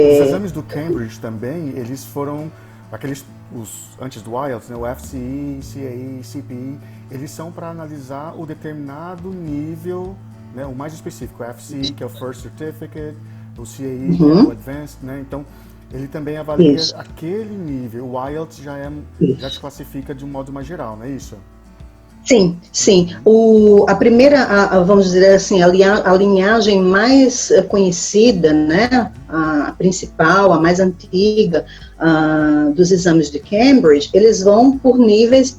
Os exames do Cambridge também, eles foram aqueles, antes do IELTS, né, o FCE, CAE, CPE, eles são para analisar o determinado nível, né, o mais específico, o FCE, que é o First Certificate, o CAE, que é o Advanced, né, então ele também avalia aquele nível. O IELTS já te classifica de um modo mais geral, não é isso? Sim, sim. A primeira, vamos dizer assim, a linhagem mais conhecida, né, a principal, a mais antiga dos exames de Cambridge, eles vão por níveis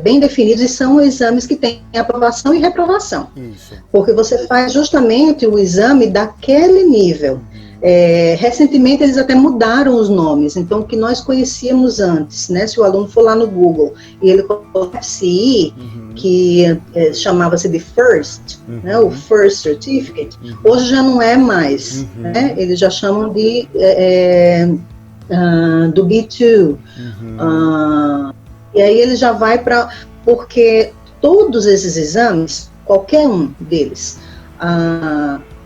bem definidos e são exames que têm aprovação e reprovação. Isso. Porque você faz justamente o exame daquele nível. Recentemente eles até mudaram os nomes, então o que nós conhecíamos antes, né, se o aluno for lá no Google e ele colocou FCE, que chamava-se de First, né, o First Certificate, hoje já não é mais, né, eles já chamam de do B2, e aí ele já vai para, porque todos esses exames, qualquer um deles,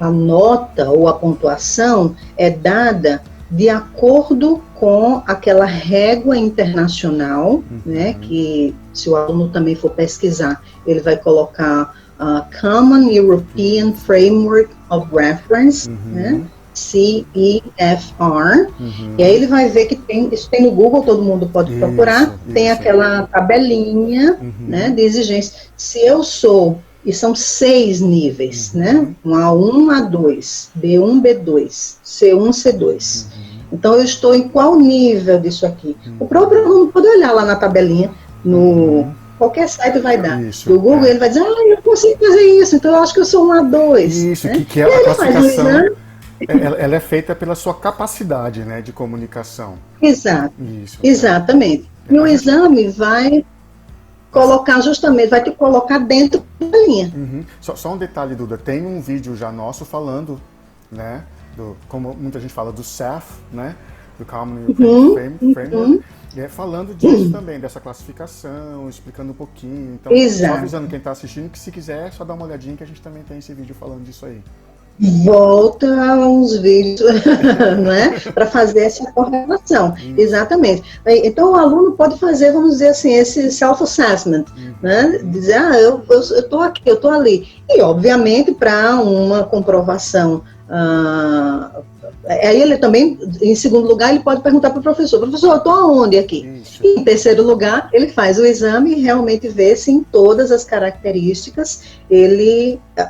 a nota ou a pontuação é dada de acordo com aquela régua internacional, né, que se o aluno também for pesquisar, ele vai colocar Common European Framework of Reference, né, CEFR, e aí ele vai ver que isso tem no Google, todo mundo pode procurar, tem aquela tabelinha, né, de exigência. Se eu sou, e são 6 níveis, né, A1, A2, B1, B2, C1, C2. Então eu estou em qual nível disso aqui? O próprio aluno pode olhar lá na tabelinha, qualquer site vai dar. Isso, do Google ele vai dizer, eu consigo fazer isso, então eu acho que eu sou um A2. Isso, né? que é a classificação. Ela é feita pela sua capacidade, né, de comunicação. Exato. Isso, exatamente. E o exame vai colocar justamente, vai te colocar dentro da linha. Só um detalhe, Duda, tem um vídeo já nosso falando, né, como muita gente fala, do CEF, né, do Common European Framework, falando disso também, dessa classificação, explicando um pouquinho. Então, só avisando quem está assistindo que se quiser, só dá uma olhadinha que a gente também tem esse vídeo falando disso aí. Volta a uns vídeos, né, para fazer essa correlação. Exatamente. Então, o aluno pode fazer, vamos dizer assim, esse self-assessment, né, dizer, eu estou aqui, eu estou ali. E, obviamente, para uma comprovação, aí ele também, em segundo lugar, ele pode perguntar para o professor, eu estou aonde aqui? Isso. E, em terceiro lugar, ele faz o exame e realmente vê se em todas as características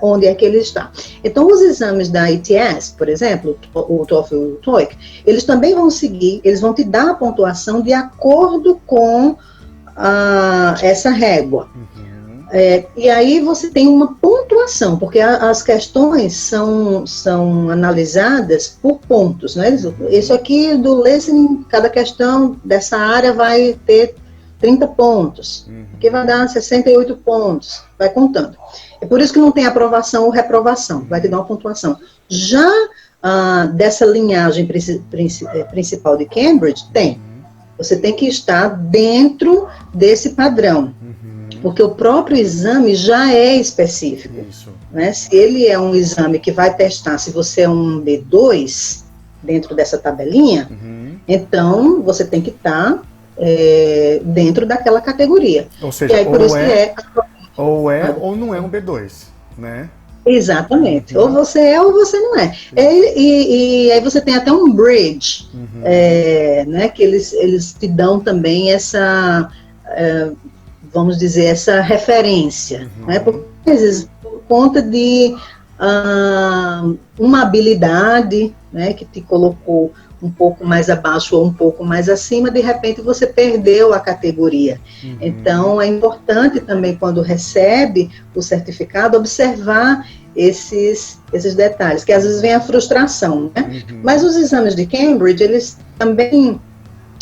onde é que ele está. Então, os exames da ITS, por exemplo, o TOEFL e o TOEIC, eles também vão seguir, eles vão te dar a pontuação de acordo com essa régua. E aí você tem uma pontuação, porque as questões são analisadas por pontos, né? Isso aqui do listening, cada questão dessa área vai ter 30 pontos, aqui vai dar 68 pontos, vai contando. É por isso que não tem aprovação ou reprovação, vai te dar uma pontuação. Já dessa linhagem principal de Cambridge, você tem que estar dentro desse padrão. Porque o próprio exame já é específico. Né? Se ele é um exame que vai testar se você é um B2, dentro dessa tabelinha, então você tem que estar dentro daquela categoria. Ou seja, e aí, por isso ou não é um B2, né? Exatamente. Ou você é ou você não é. E aí você tem até um bridge, né, que eles te dão também essa... vamos dizer, essa referência, né? Porque, às vezes, por conta de uma habilidade, né, que te colocou um pouco mais abaixo ou um pouco mais acima, de repente você perdeu a categoria. Então, é importante também, quando recebe o certificado, observar esses detalhes, que às vezes vem a frustração, né? Mas os exames de Cambridge, eles também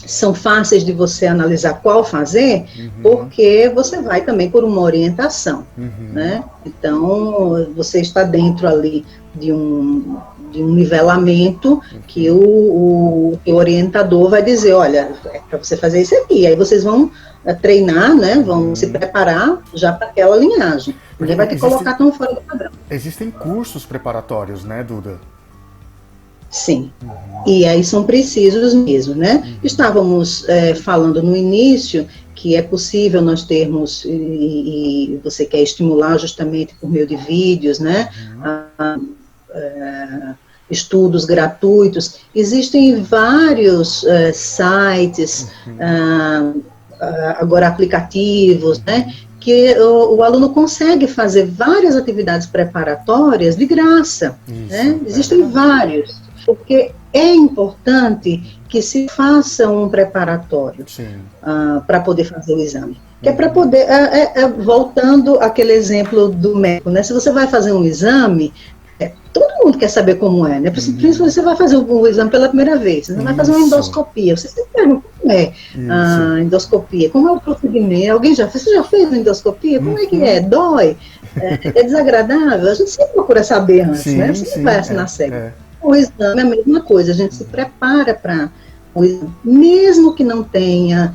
são fáceis de você analisar qual fazer, porque você vai também por uma orientação, né? Então, você está dentro ali de um nivelamento que o orientador vai dizer, olha, é para você fazer isso aqui, aí vocês vão treinar, né? Vão se preparar já para aquela linhagem. Ninguém vai te colocar tão fora do padrão. Existem cursos preparatórios, né, Duda? Sim. E aí são precisos mesmo, né? Estávamos falando no início que é possível nós termos, e você quer estimular justamente por meio de vídeos, né? Estudos gratuitos. Existem vários sites, agora aplicativos, né? Que o aluno consegue fazer várias atividades preparatórias de graça, né? Existem vários, porque é importante que se faça um preparatório para poder fazer o exame. Que é para poder, voltando àquele exemplo do médico, né? Se você vai fazer um exame, todo mundo quer saber como é, né? Principalmente se você vai fazer o exame pela primeira vez, você vai fazer uma endoscopia, você sempre pergunta como é a endoscopia, como é o procedimento, você já fez a endoscopia? Como é que é? Dói? É desagradável? A gente sempre procura saber antes, né? Você não vai assinar cego. O exame é a mesma coisa, a gente se prepara para o exame, mesmo que não tenha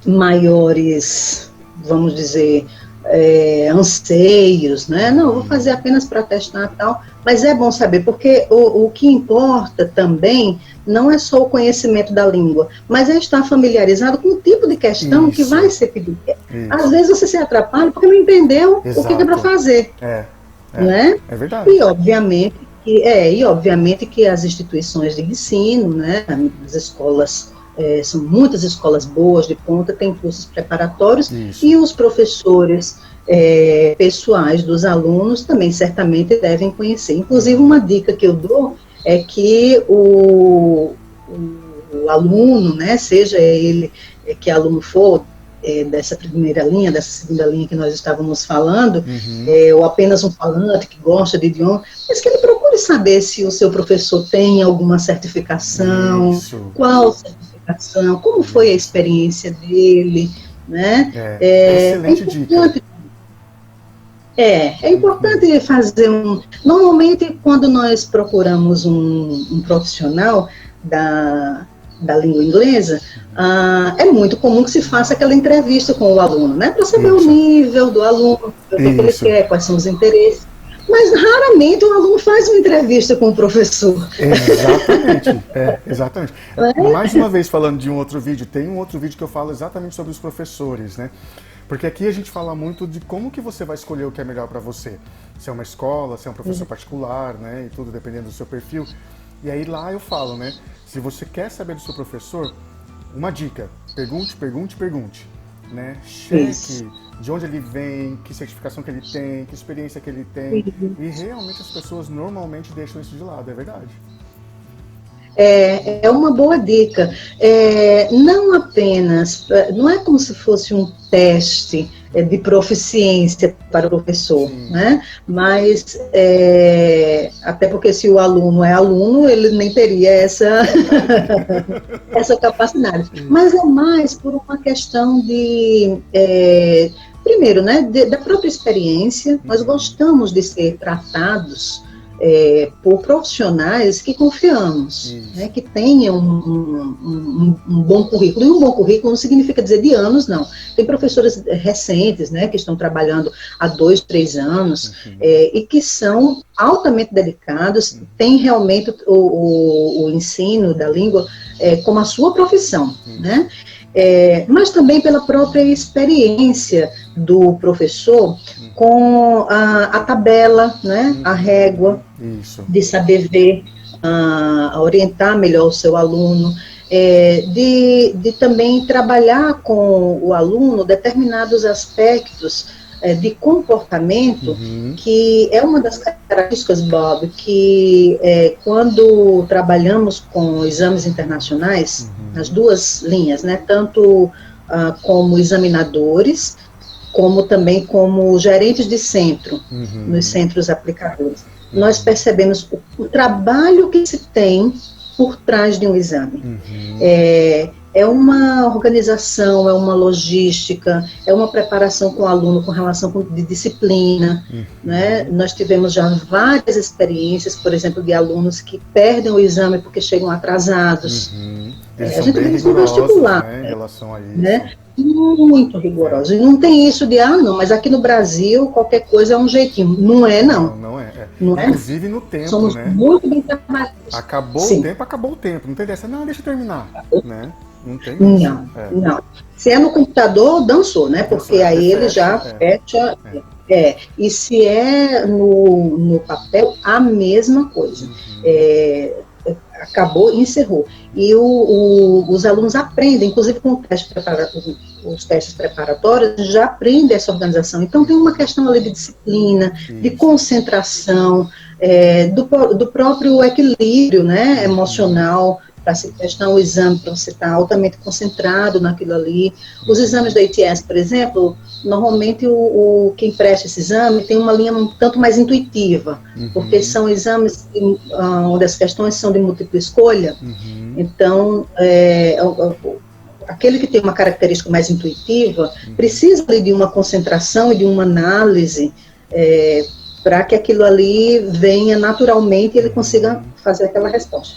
maiores, vamos dizer, anseios, né? Não, vou fazer apenas para testar e tal, mas é bom saber, porque o que importa também não é só o conhecimento da língua, mas é estar familiarizado com o tipo de questão que vai ser pedido. Às vezes você se atrapalha porque não entendeu o que é para fazer. Né? É verdade. E obviamente que as instituições de ensino, né, as escolas, são muitas escolas boas de ponta, têm cursos preparatórios, e os professores pessoais dos alunos também certamente devem conhecer. Inclusive, uma dica que eu dou é que o aluno, né, seja ele que aluno for, dessa primeira linha, dessa segunda linha que nós estávamos falando, ou apenas um falante que gosta de idioma, mas que ele procure saber se o seu professor tem alguma certificação, qual certificação, como foi a experiência dele, né? Excelente dica. É importante fazer Normalmente, quando nós procuramos um profissional da língua inglesa, é muito comum que se faça aquela entrevista com o aluno, né? Para saber o nível do aluno, o que ele quer, quais são os interesses. Mas raramente o aluno faz uma entrevista com o professor. Exatamente. Mais uma vez, falando de um outro vídeo, tem um outro vídeo que eu falo exatamente sobre os professores, né? Porque aqui a gente fala muito de como que você vai escolher o que é melhor para você. Se é uma escola, se é um professor particular, né? E tudo dependendo do seu perfil. E aí lá eu falo, né? Se você quer saber do seu professor, uma dica: pergunte, né? Cheque de onde ele vem, que certificação que ele tem, que experiência que ele tem. E realmente as pessoas normalmente deixam isso de lado, é verdade. É uma boa dica. Não apenas, não é como se fosse um teste de proficiência para o professor, né? Mas, até porque se o aluno é aluno, ele nem teria essa capacidade. Mas é mais por uma questão de... primeiro, né, da própria experiência. Nós gostamos de ser tratados por profissionais que confiamos, né, que tenham um bom currículo. E um bom currículo não significa dizer de anos, não. Tem professores recentes, né, que estão trabalhando há 2, 3 anos, e que são altamente dedicados, têm realmente o ensino da língua como a sua profissão, né? Mas também pela própria experiência do professor com a tabela, né, a régua, de saber ver, orientar melhor o seu aluno, de também trabalhar com o aluno determinados aspectos de comportamento, que é uma das características, Bob, que quando trabalhamos com exames internacionais, nas duas linhas, né, tanto como examinadores, como também como gerentes de centro, nos centros aplicadores, nós percebemos o trabalho que se tem por trás de um exame. É uma organização, é uma logística, é uma preparação com o aluno com relação de disciplina, né? Nós tivemos já várias experiências, por exemplo, de alunos que perdem o exame porque chegam atrasados. Eles a gente são bem vê isso no vestibular, né, em relação a isso. né? muito rigorosos. E não tem isso de, não, mas aqui no Brasil qualquer coisa é um jeitinho. Não é, não. Não é. Não é? Inclusive no tempo, Somos né? muito bem trabalhados. Acabou o tempo. Não tem dessa, não, deixa eu terminar. Né? Não tem isso. Não. Se é no computador, dançou, né? Porque aí ele já fecha. E se é no papel, a mesma coisa. Acabou e encerrou. E os alunos aprendem, inclusive com os testes preparatórios, já aprendem essa organização. Então tem uma questão ali de disciplina, de concentração, do próprio equilíbrio, né, emocional, para se prestar um exame, para você estar altamente concentrado naquilo ali. Os exames da ITS, por exemplo, normalmente quem presta esse exame tem uma linha um tanto mais intuitiva, porque são exames onde as questões são de múltipla escolha. Então, aquele que tem uma característica mais intuitiva precisa ali de uma concentração e de uma análise para que aquilo ali venha naturalmente e ele consiga fazer aquela resposta.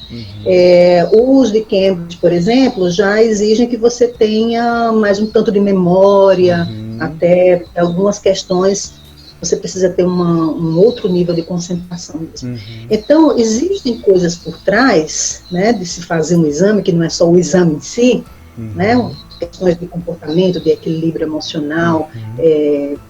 Os de Cambridge, por exemplo, já exigem que você tenha mais um tanto de memória, até algumas questões você precisa ter um outro nível de concentração mesmo. Então, existem coisas por trás, né, de se fazer um exame, que não é só o exame em si, né, questões de comportamento, de equilíbrio emocional,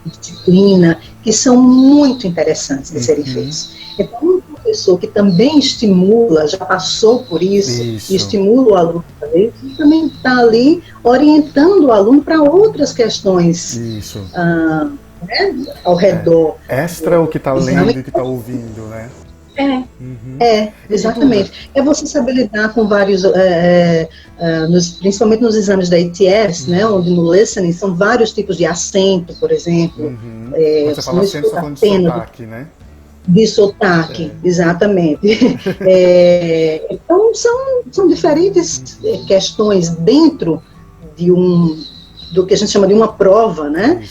disciplina, que são muito interessantes de serem feitos. Então, um professor que também estimula, já passou por isso. E estimula o aluno também, também está ali orientando o aluno para outras questões né, ao redor. Extra o que está lendo e o que está ouvindo, né? Exatamente. É você saber lidar com vários, principalmente nos exames da ITS, né, onde no listening são vários tipos de acento, por exemplo. Você fala acento, você está falando de sotaque, né? De sotaque, exatamente. Então, são diferentes questões dentro do que a gente chama de uma prova, né?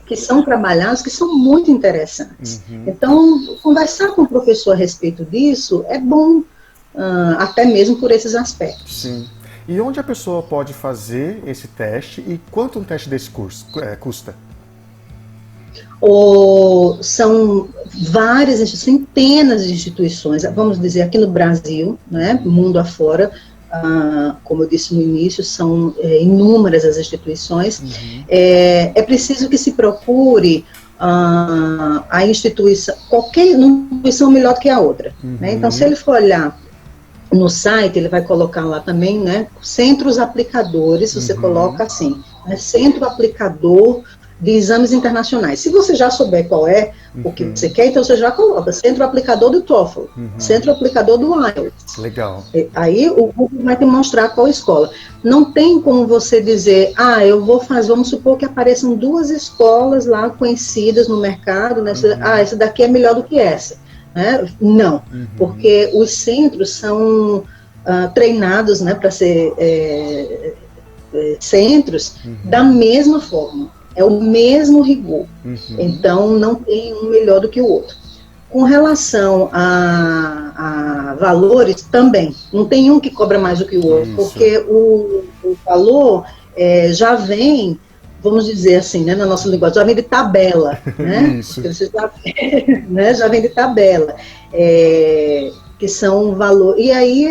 Que são trabalhados, que são muito interessantes. Então, conversar com o professor a respeito disso é bom, até mesmo por esses aspectos. Sim. E onde a pessoa pode fazer esse teste e quanto um teste desse curso custa? São várias, centenas de instituições, vamos dizer, aqui no Brasil, né, mundo afora, como eu disse no início, são inúmeras as instituições. É preciso que se procure a instituição, qualquer instituição melhor do que a outra. Né? Então, se ele for olhar no site, ele vai colocar lá também, né, centros aplicadores, você coloca assim, né, centro aplicador de exames internacionais. Se você já souber qual é o que você quer, então você já coloca centro aplicador do TOEFL, centro aplicador do IELTS. Legal. Aí o Google vai te mostrar qual escola. Não tem como você dizer, eu vou fazer, vamos supor que apareçam 2 escolas lá conhecidas no mercado, né? Essa daqui é melhor do que essa. Né? Não, porque os centros são treinados, né, para ser centros da mesma forma. É o mesmo rigor. Então, não tem um melhor do que o outro. Com relação a valores, também. Não tem um que cobra mais do que o outro, porque o valor já vem, vamos dizer assim, né, na nossa linguagem, já vem de tabela. Né? Já vem de tabela. Que são valores. E aí,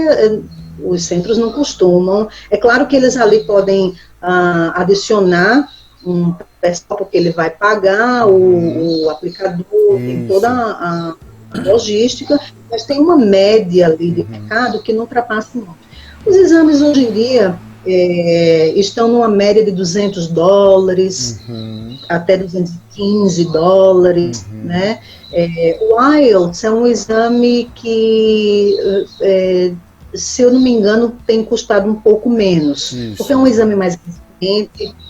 os centros não costumam. É claro que eles ali podem adicionar um pessoal, porque ele vai pagar o aplicador, tem toda a logística, mas tem uma média ali de mercado que não ultrapassa muito. Os exames hoje em dia estão numa média de $200 até $215, né? O IELTS é um exame que, se eu não me engano, tem custado um pouco menos, porque é um exame mais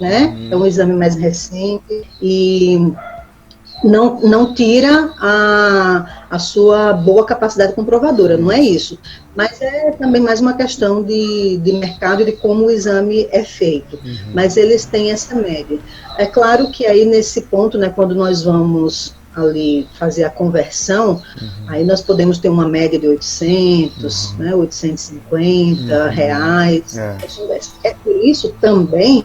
né? É um exame mais recente e não tira a sua boa capacidade comprovadora, não é isso. Mas é também mais uma questão de mercado e de como o exame é feito. Mas eles têm essa média. É claro que aí nesse ponto, né, quando nós vamos ali fazer a conversão, aí nós podemos ter uma média de 800, né, 850 reais. É por isso também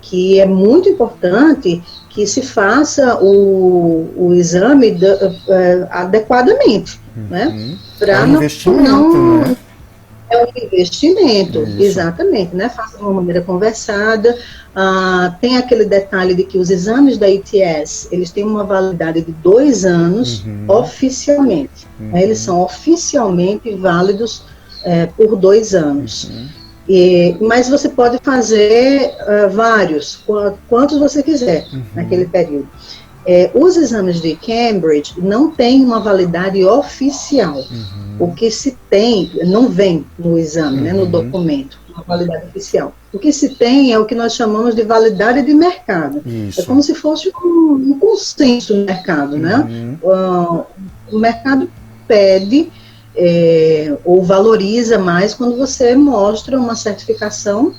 que é muito importante que se faça o exame adequadamente, né? É um investimento, né? É um investimento, Isso. Exatamente, né? Faça de uma maneira conversada. Tem aquele detalhe de que os exames da ITS, eles têm uma validade de 2 anos, oficialmente. Né? Eles são oficialmente válidos por 2 anos. Mas você pode fazer vários, quantos você quiser, naquele período. Os exames de Cambridge não têm uma validade oficial. O que se tem, não vem no exame, né, no documento, uma validade oficial. O que se tem é o que nós chamamos de validade de mercado. Isso. É como se fosse um consenso no mercado, né? O mercado pede ou valoriza mais quando você mostra uma certificação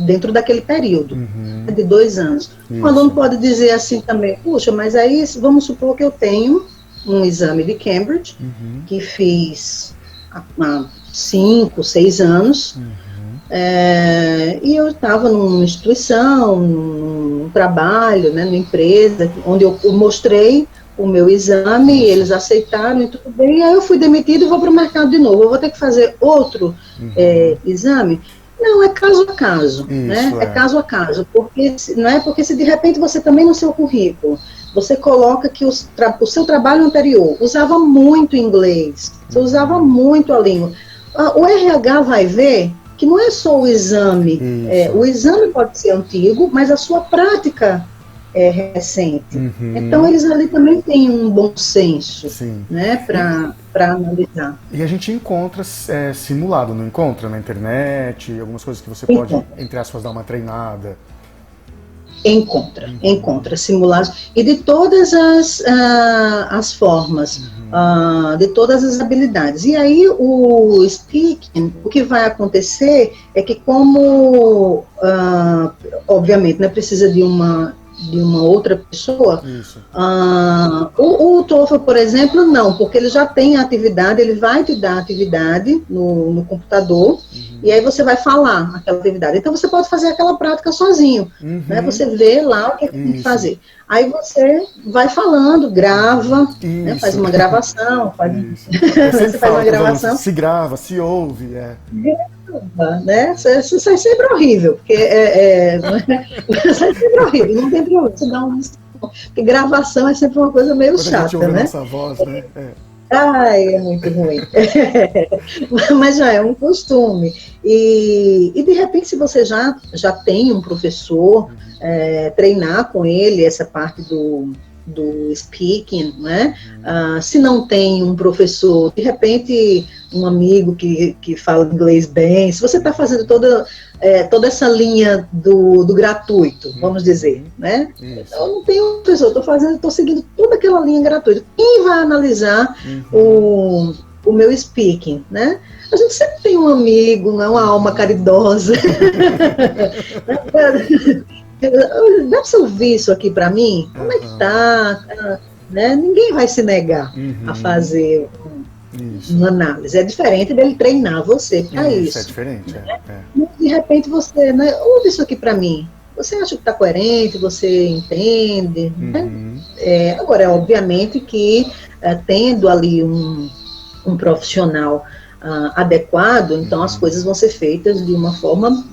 dentro daquele período, de 2 anos. Isso. O aluno pode dizer assim também, puxa, mas aí vamos supor que eu tenho um exame de Cambridge, que fiz há 5, 6 anos, e eu estava numa instituição, num trabalho, né, numa empresa, onde eu mostrei o meu exame, eles aceitaram e tudo bem, aí eu fui demitido e vou para o mercado de novo. Eu vou ter que fazer outro exame? Não, é caso a caso, né? É caso a caso, porque não é porque se de repente você também no seu currículo você coloca que o seu trabalho anterior usava muito inglês, você usava muito a língua. O RH vai ver que não é só o exame, o exame pode ser antigo, mas a sua prática é recente. Então eles ali também têm um bom senso, né, para analisar. E a gente encontra simulado, não encontra na internet, algumas coisas que você pode, entre aspas, dar uma treinada. Encontra simulados e de todas as formas, de todas as habilidades. E aí o speaking, o que vai acontecer é que como, obviamente, né, precisa de uma outra pessoa, o TOEFL, por exemplo, não, porque ele já tem a atividade, ele vai te dar a atividade no computador, e aí você vai falar aquela atividade. Então você pode fazer aquela prática sozinho, né? Você vê lá o que tem que fazer. Aí você vai falando, grava, né? Faz uma gravação, você faz uma gravação. Se grava, se ouve, né? Isso é sempre horrível, porque isso é sempre horrível, não tem problema. Porque gravação é sempre uma coisa meio chata, a gente ouve né? Nossa voz, né? É muito ruim. Mas já é um costume. E de repente, se você já tem um professor, treinar com ele essa parte do speaking, né? Se não tem um professor, de repente um amigo que fala inglês bem, se você está fazendo toda essa linha do gratuito, vamos dizer, né? Então, eu não tenho um professor, estou seguindo toda aquela linha gratuita. Quem vai analisar o meu speaking, né? A gente sempre tem um amigo, uma alma caridosa. Dá para você ouvir isso aqui para mim? Como é que tá? Né? Ninguém vai se negar a fazer uma análise. É diferente dele treinar você para isso. É diferente, né? De repente você, né, ouve isso aqui para mim. Você acha que está coerente? Você entende? Né? Agora, obviamente que tendo ali um profissional adequado, então as coisas vão ser feitas de uma forma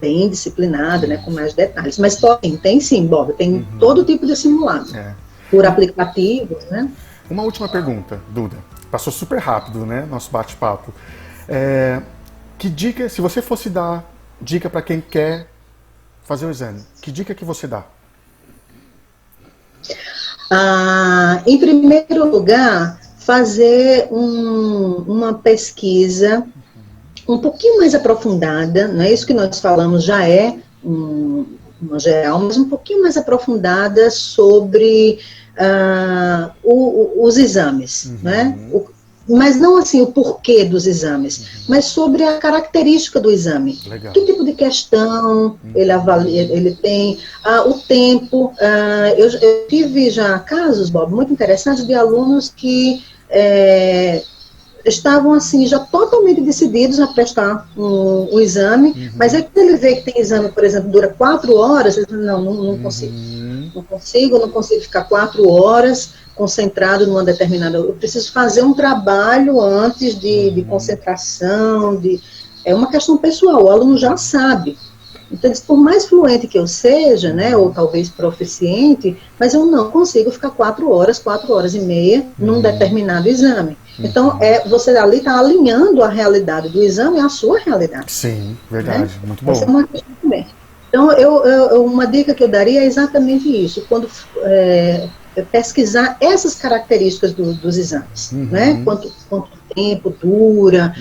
bem disciplinada, né, com mais detalhes. Mas tem sim, Bob, tem todo tipo de simulado, por aplicativos, né? Uma última pergunta, Duda. Passou super rápido, né, nosso bate-papo. Que dica, se você fosse dar dica para quem quer fazer o exame, que dica que você dá? Em primeiro lugar, fazer uma pesquisa um pouquinho mais aprofundada, não é isso que nós falamos, já é uma geral, mas um pouquinho mais aprofundada sobre os exames, né? Mas não assim o porquê dos exames, mas sobre a característica do exame. Legal. Que tipo de questão ele avalia, ele tem, o tempo. Eu tive já casos, Bob, muito interessantes de alunos que estavam assim, já totalmente decididos a prestar um exame, mas aí quando ele vê que tem exame, por exemplo, dura 4 horas, ele fala, não consigo. Não consigo ficar 4 horas concentrado numa determinada... Eu preciso fazer um trabalho antes de concentração, é uma questão pessoal, o aluno já sabe. Então, por mais fluente que eu seja, né, ou talvez proficiente, mas eu não consigo ficar 4 horas e meia num determinado exame. Então, você ali está alinhando a realidade do exame à sua realidade. Sim, verdade, né? Muito bom. Essa é uma questão também. Então, uma dica que eu daria é exatamente isso, quando pesquisar essas características dos exames, né? Quanto tempo dura,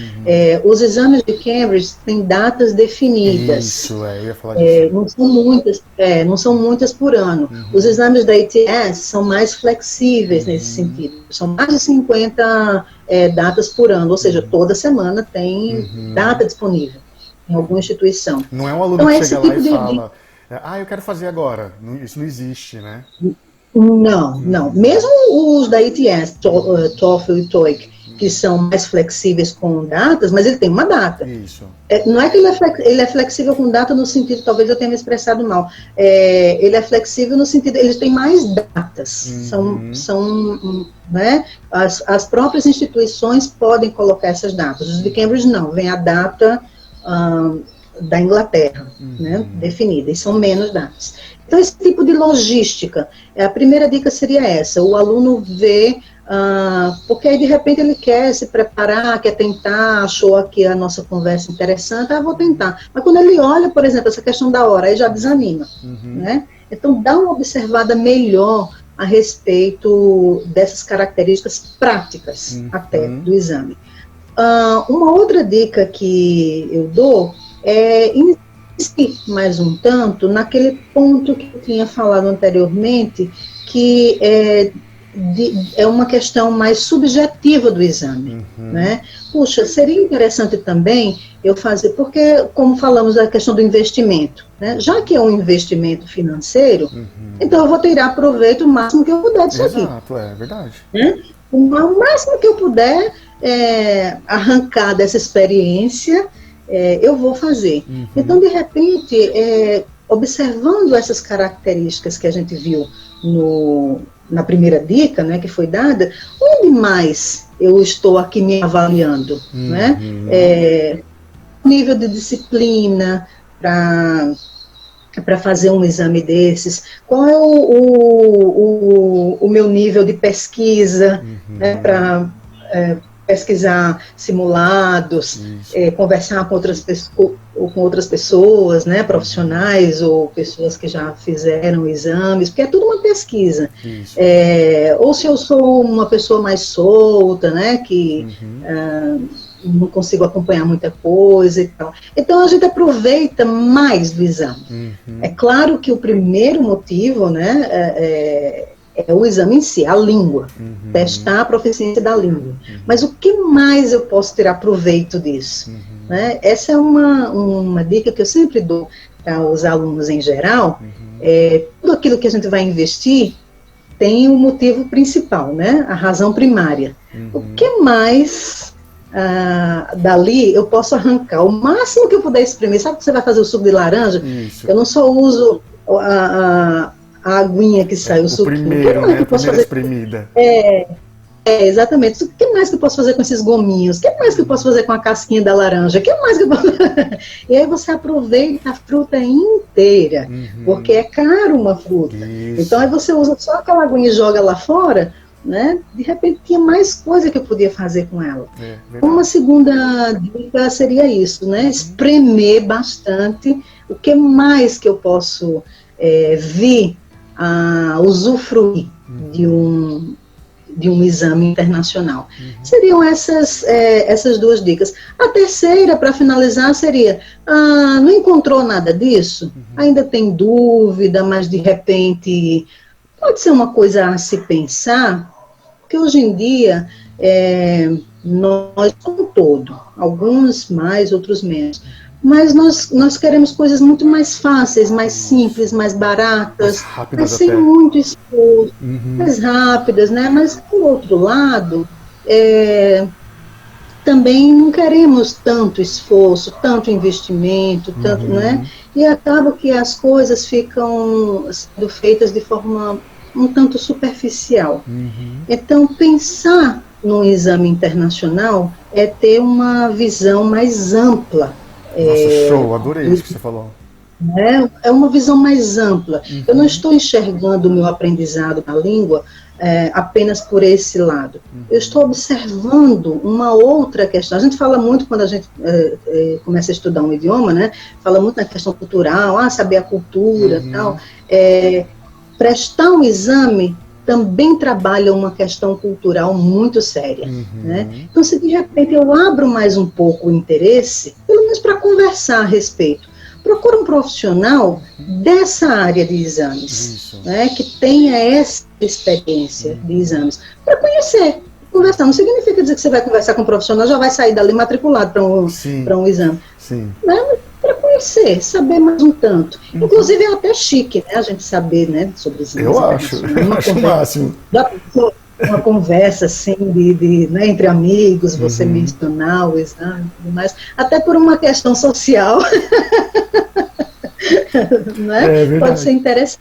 os exames de Cambridge têm datas definidas. Isso, eu ia falar disso. Não são muitas por ano. Os exames da ATS são mais flexíveis nesse sentido. São mais de 50 datas por ano, ou seja, toda semana tem data disponível em alguma instituição. Não é um aluno que chega lá e fala, eu quero fazer agora. Isso não existe, né? Não. Mesmo os da ATS, TOEFL e TOEIC, que são mais flexíveis com datas, mas ele tem uma data. Isso. Não é que ele é flexível com data no sentido, talvez eu tenha me expressado mal, ele é flexível no sentido, eles têm mais datas, são né, as próprias instituições podem colocar essas datas, os de Cambridge não, vem a data da Inglaterra, né, definida, e são menos datas. Então, esse tipo de logística, a primeira dica seria essa, o aluno vê, porque aí de repente ele quer se preparar, quer tentar, achou aqui a nossa conversa interessante, vou tentar. Mas quando ele olha, por exemplo, essa questão da hora, aí já desanima, né? Então, dá uma observada melhor a respeito dessas características práticas até do exame. Uma outra dica que eu dou é insistir mais um tanto naquele ponto que eu tinha falado anteriormente, que é uma questão mais subjetiva do exame, né? Puxa, seria interessante também eu fazer, porque, como falamos, a questão do investimento, né? Já que é um investimento financeiro, então eu vou tirar proveito o máximo que eu puder disso aqui. Exato, é verdade. Né? O máximo que eu puder arrancar dessa experiência, eu vou fazer. Então, de repente, observando essas características que a gente viu na primeira dica, né, que foi dada, onde mais eu estou aqui me avaliando, né? Nível de disciplina para fazer um exame desses, qual é o meu nível de pesquisa, né, para pesquisar simulados, conversar com outras pessoas, né, profissionais ou pessoas que já fizeram exames, porque é tudo uma pesquisa. Ou se eu sou uma pessoa mais solta, né, que não consigo acompanhar muita coisa e tal. Então, a gente aproveita mais do exame. É claro que o primeiro motivo, né, é o exame em si, a língua, testar a proficiência da língua. Mas o que mais eu posso tirar proveito disso? Né? Essa é uma dica que eu sempre dou para os alunos em geral. Tudo aquilo que a gente vai investir tem um motivo principal, né? A razão primária. O que mais dali eu posso arrancar? O máximo que eu puder exprimir. Sabe que você vai fazer o suco de laranja? Isso. Eu não só uso a aguinha que sai, o suquinho. Primeiro, né? A primeira espremida. Exatamente. O que mais que eu posso fazer com esses gominhos? O que mais que eu posso fazer com a casquinha da laranja? O que mais que eu posso... E aí você aproveita a fruta inteira, porque é caro uma fruta. Isso. Então aí você usa só aquela aguinha e joga lá fora, né? De repente tinha mais coisa que eu podia fazer com ela. Uma segunda dica seria isso, né? Espremer bastante. O que mais que eu posso vir a usufruir de um exame internacional. Seriam essas duas dicas. A terceira, para finalizar, seria, não encontrou nada disso? Ainda tem dúvida, mas de repente pode ser uma coisa a se pensar, porque hoje em dia nós, como um todo, alguns mais, outros menos, mas nós queremos coisas muito mais fáceis, mais simples, mais baratas, mas sem muito esforço, mais rápidas, né? Mas, por outro lado, também não queremos tanto esforço, tanto investimento, tanto, né? E acaba que as coisas ficam sendo feitas de forma um tanto superficial. Então, pensar num exame internacional é ter uma visão mais ampla. Nossa, show, adorei isso que você falou. É uma visão mais ampla. Eu não estou enxergando o meu aprendizado na língua apenas por esse lado. Eu estou observando uma outra questão. A gente fala muito quando a gente começa a estudar um idioma, né? Fala muito na questão cultural, saber a cultura, tal. Prestar um exame também trabalha uma questão cultural muito séria. Né? Então, se de repente eu abro mais um pouco o interesse, pelo menos para conversar a respeito, procura um profissional dessa área de exames, né, que tenha essa experiência de exames, para conhecer, conversar. Não significa dizer que você vai conversar com um profissional, já vai sair dali matriculado para um exame. Né? Para conhecer, saber mais um tanto. Inclusive é até chique, né, a gente saber, né, sobre exames. Eu acho o máximo. Uma conversa assim né, entre amigos, você mencionar o exame, mas até por uma questão social, né? Pode ser interessante.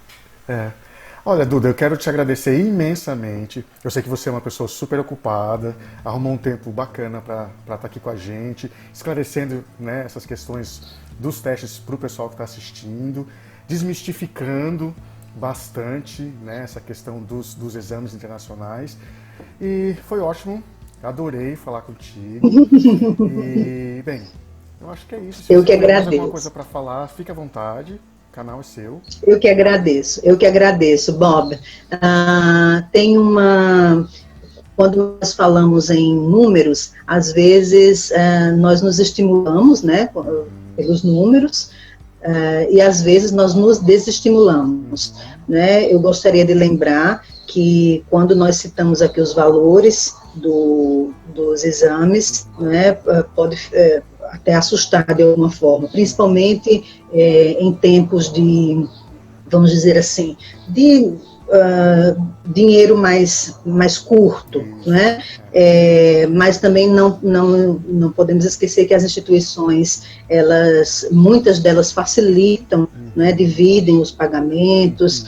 Olha, Duda, eu quero te agradecer imensamente. Eu sei que você é uma pessoa super ocupada, arrumou um tempo bacana para estar aqui com a gente, esclarecendo, né, essas questões dos testes para o pessoal que está assistindo, desmistificando bastante, né, essa questão dos exames internacionais. E foi ótimo, adorei falar contigo. E, bem, eu acho que é isso. Se eu você que tiver mais agradeço. alguma coisa para falar, fique à vontade, o canal é seu. Eu que agradeço, Bob. Tem quando nós falamos em números, às vezes nós nos estimulamos, né, pelos números, e às vezes nós nos desestimulamos. Né? Eu gostaria de lembrar que quando nós citamos aqui os valores dos exames, né, pode até assustar de alguma forma, principalmente em tempos de, vamos dizer assim, de dinheiro mais curto, né? Mas também não podemos esquecer que as instituições, muitas delas facilitam, né, dividem os pagamentos,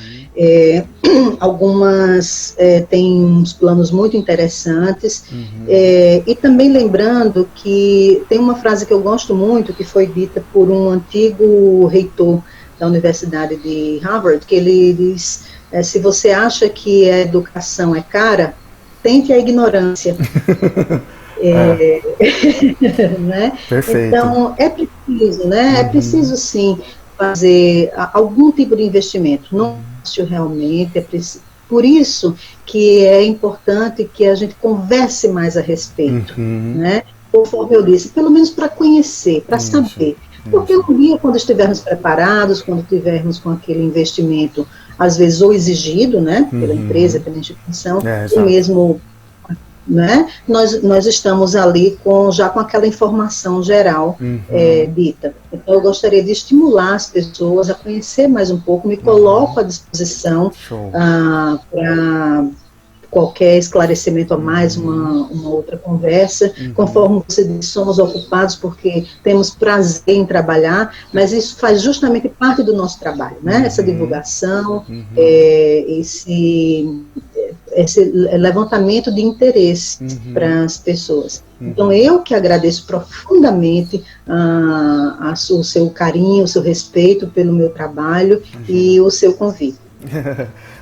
algumas têm uns planos muito interessantes, e também lembrando que tem uma frase que eu gosto muito, que foi dita por um antigo reitor da Universidade de Harvard, que ele diz: se você acha que a educação é cara, tente a ignorância. Né? Perfeito. Então, é preciso, né? É preciso, sim, fazer algum tipo de investimento. Não realmente é preciso. Por isso que é importante que a gente converse mais a respeito, né? Conforme eu disse, pelo menos para conhecer, para saber. Porque um dia, quando estivermos preparados, quando tivermos com aquele investimento, às vezes ou exigido, né, pela empresa, pela instituição, ou mesmo, né, nós estamos ali já com aquela informação geral dita. Então, eu gostaria de estimular as pessoas a conhecer mais um pouco, me coloco à disposição para qualquer esclarecimento a mais, uma outra conversa. Conforme você disse, somos ocupados porque temos prazer em trabalhar, mas isso faz justamente parte do nosso trabalho, né? Essa divulgação, esse levantamento de interesse para as pessoas. Então, eu que agradeço profundamente o seu carinho, o seu respeito pelo meu trabalho e o seu convite.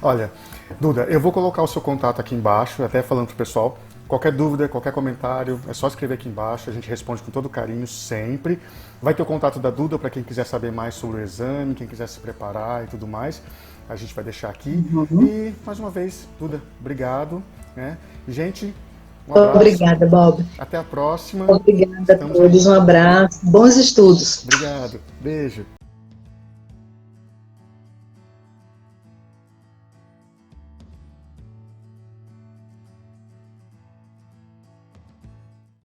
Olha, Duda, eu vou colocar o seu contato aqui embaixo, até falando pro pessoal. Qualquer dúvida, qualquer comentário, é só escrever aqui embaixo, a gente responde com todo carinho, sempre. Vai ter o contato da Duda para quem quiser saber mais sobre o exame, quem quiser se preparar e tudo mais. A gente vai deixar aqui. E, mais uma vez, Duda, obrigado. Né? Gente, um abraço. Obrigada, Bob. Até a próxima. Obrigada a todos, um abraço. Bons estudos. Obrigado. Beijo.